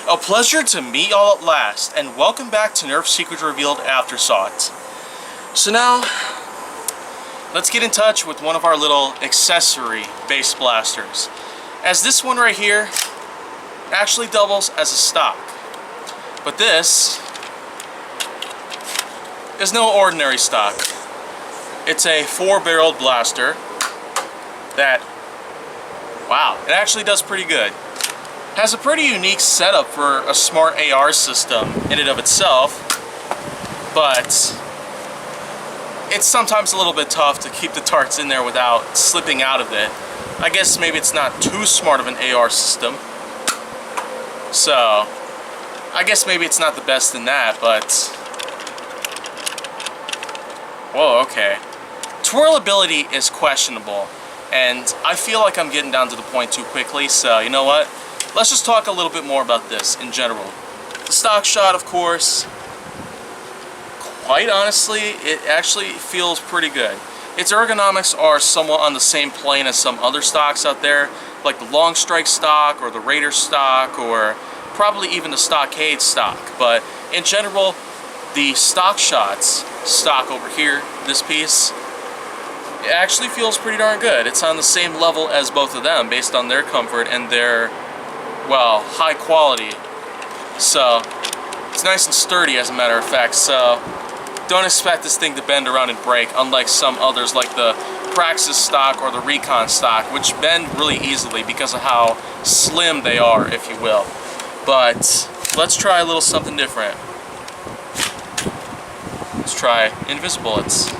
A pleasure to meet y'all at last, and welcome back to Nerf Secret Revealed Aftersought. So now, let's get in touch with one of our little accessory base blasters. As this one right here actually doubles as a stock. But this is no ordinary stock. It's a 4-barreled blaster that, wow, it actually does pretty good. Has a pretty unique setup for a smart AR system in and of itself, but it's sometimes a little bit tough to keep the darts in there without slipping out of it. I guess maybe it's not too smart of an AR system, so I guess maybe it's not the best in that, but whoa, okay. Twirlability is questionable, and I feel like I'm getting down to the point too quickly, so you know what? Let's just talk a little bit more about this in general. The Stockshot, of course, quite honestly, it actually feels pretty good. Its ergonomics are somewhat on the same plane as some other stocks out there, like the Long Strike stock or the Raider stock or probably even the Stockade stock. But in general, the Stockshot's stock over here, this piece, it actually feels pretty darn good. It's on the same level as both of them based on their comfort and their, well, high quality. So it's nice and sturdy, as a matter of fact, so don't expect this thing to bend around and break, unlike some others like the Praxis stock or the Recon stock, which bend really easily because of how slim they are, if you will. But let's try a little something different. Let's try Invisibullets.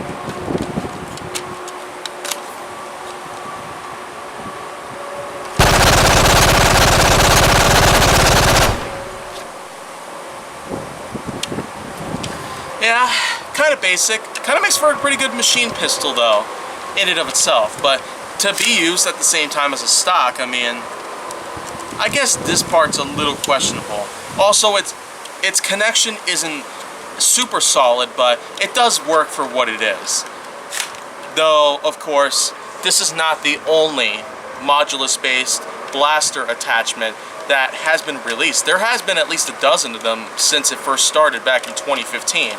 Yeah, kind of basic. Kind of makes for a pretty good machine pistol, though, in and of itself. But to be used at the same time as a stock, I mean, I guess this part's a little questionable. Also, its connection isn't super solid, but it does work for what it is. Though, of course, this is not the only Modulus-based blaster attachment that has been released. There has been at least a dozen of them since it first started back in 2015.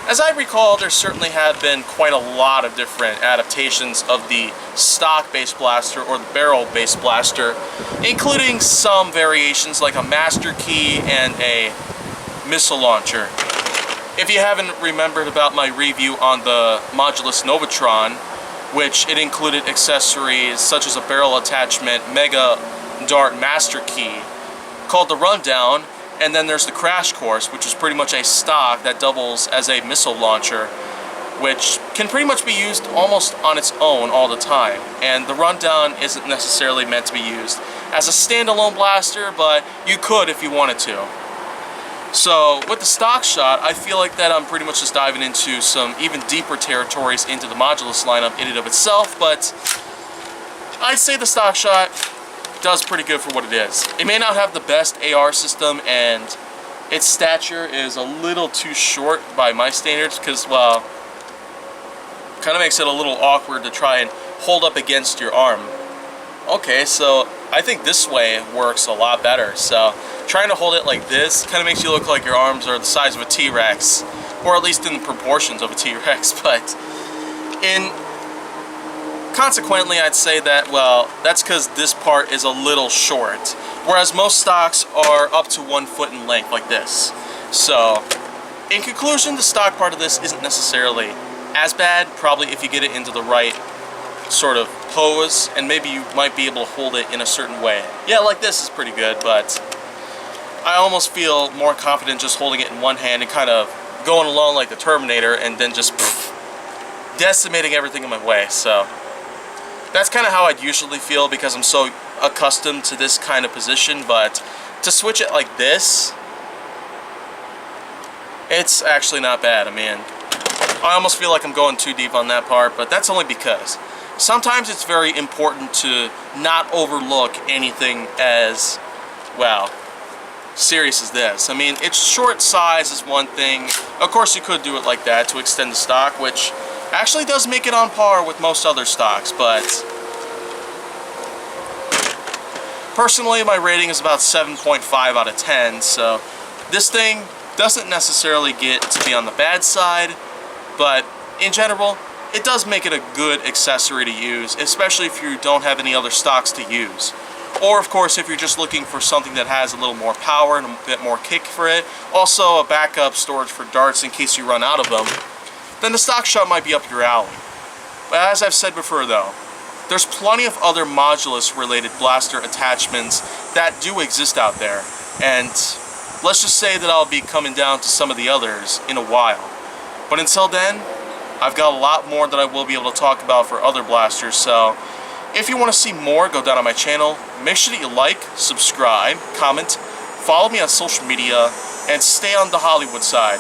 As I recall, there certainly have been quite a lot of different adaptations of the stock-based blaster or the barrel-based blaster, including some variations like a master key and a missile launcher. If you haven't remembered about my review on the Modulus Novatron, which it included accessories such as a barrel attachment, mega dart master key, called the Rundown, and then there's the Crash Course, which is pretty much a stock that doubles as a missile launcher, which can pretty much be used almost on its own all the time. And the Rundown isn't necessarily meant to be used as a standalone blaster, but you could if you wanted to. So with the Stockshot, I feel like that I'm pretty much just diving into some even deeper territories into the Modulus lineup in and of itself, but I'd say the Stockshot does pretty good for what it is. It may not have the best AR system, and its stature is a little too short by my standards because, well, kind of makes it a little awkward to try and hold up against your arm. Okay, so I think this way works a lot better. So trying to hold it like this kind of makes you look like your arms are the size of a T-Rex, or at least in the proportions of a T-Rex, but consequently, I'd say that, well, that's because this part is a little short, whereas most stocks are up to 1 foot in length, like this. So, in conclusion, the stock part of this isn't necessarily as bad, probably if you get it into the right sort of pose, and maybe you might be able to hold it in a certain way. Yeah, like this is pretty good, but I almost feel more confident just holding it in one hand and kind of going along like the Terminator and then just decimating everything in my way, so that's kind of how I'd usually feel because I'm so accustomed to this kind of position, but to switch it like this, it's actually not bad. I mean, I almost feel like I'm going too deep on that part, but that's only because sometimes it's very important to not overlook anything as, well, serious as this. I mean, its short size is one thing. Of course, you could do it like that to extend the stock, which actually does make it on par with most other stocks, but Personally, my rating is about 7.5 out of 10, so this thing doesn't necessarily get to be on the bad side, but in general, it does make it a good accessory to use, especially if you don't have any other stocks to use. Or, of course, if you're just looking for something that has a little more power and a bit more kick for it, also a backup storage for darts in case you run out of them, then the Stockshot might be up your alley. But as I've said before though, there's plenty of other Modulus-related blaster attachments that do exist out there, and let's just say that I'll be coming down to some of the others in a while. But until then, I've got a lot more that I will be able to talk about for other blasters, so if you want to see more, go down on my channel. Make sure that you like, subscribe, comment, follow me on social media, and stay on the Hollywood side.